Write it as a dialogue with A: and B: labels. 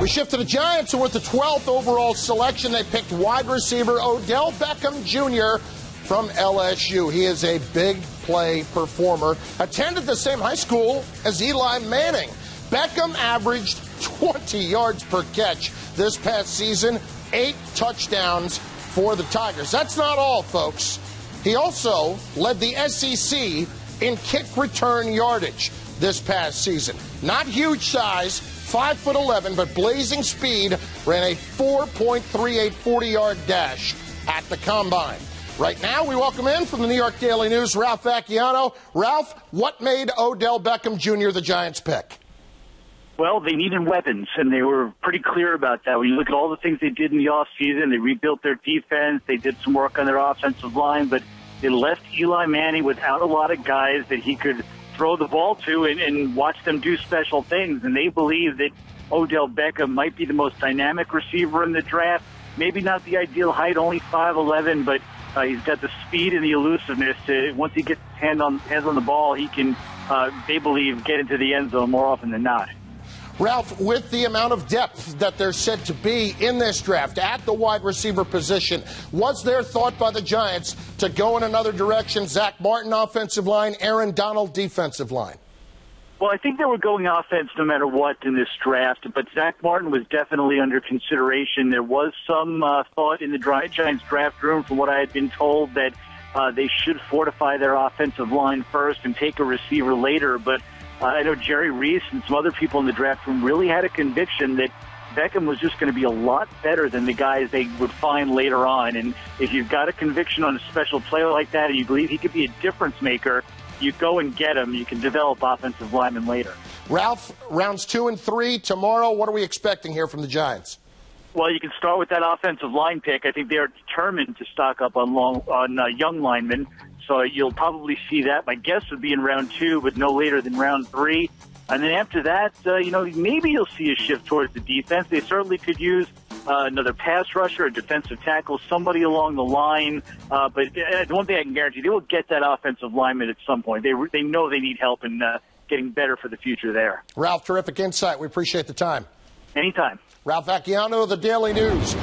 A: We shift to the Giants, and with the 12th overall selection, they picked wide receiver Odell Beckham Jr. from LSU. He is a big play performer. Attended the same high school as Eli Manning. Beckham averaged 20 yards per catch this past season, 8 touchdowns for the Tigers. That's not all, folks. He also led the SEC in kick return yardage this past season. Not huge size, 5'11", but blazing speed, ran a 4.38 40-yard dash at the combine. Right now, we welcome in from the New York Daily News, Ralph Vacchiano. Ralph, what made Odell Beckham Jr. the Giants' pick?
B: Well, they needed weapons, and they were pretty clear about that. When you look at all the things they did in the offseason, they rebuilt their defense, they did some work on their offensive line, but they left Eli Manning without a lot of guys that he could throw the ball to and watch them do special things. And they believe that Odell Beckham might be the most dynamic receiver in the draft. Maybe not the ideal height, only 5'11", but he's got the speed and the elusiveness to, once he gets his hands on the ball, he can, they believe, get into the end zone more often than not.
A: Ralph, with the amount of depth that there's said to be in this draft at the wide receiver position, was there thought by the Giants to go in another direction? Zach Martin, offensive line, Aaron Donald, defensive line.
B: Well, I think they were going offense no matter what in this draft, but Zach Martin was definitely under consideration. There was some thought in the Giants draft room, from what I had been told, that they should fortify their offensive line first and take a receiver later, but I know Jerry Reese and some other people in the draft room really had a conviction that Beckham was just going to be a lot better than the guys they would find later on. And if you've got a conviction on a special player like that and you believe he could be a difference maker, you go and get him. You can develop offensive linemen later.
A: Ralph, rounds 2 and 3 tomorrow. What are we expecting here from the Giants?
B: Well, you can start with that offensive line pick. I think they are determined to stock up on young linemen. So you'll probably see that. My guess would be in round 2, but no later than round 3. And then after that, maybe you'll see a shift towards the defense. They certainly could use another pass rusher, a defensive tackle, somebody along the line. But one thing I can guarantee, they will get that offensive lineman at some point. They know they need help in getting better for the future there.
A: Ralph, terrific insight. We appreciate the time.
B: Anytime.
A: Ralph Vacchiano of the Daily News.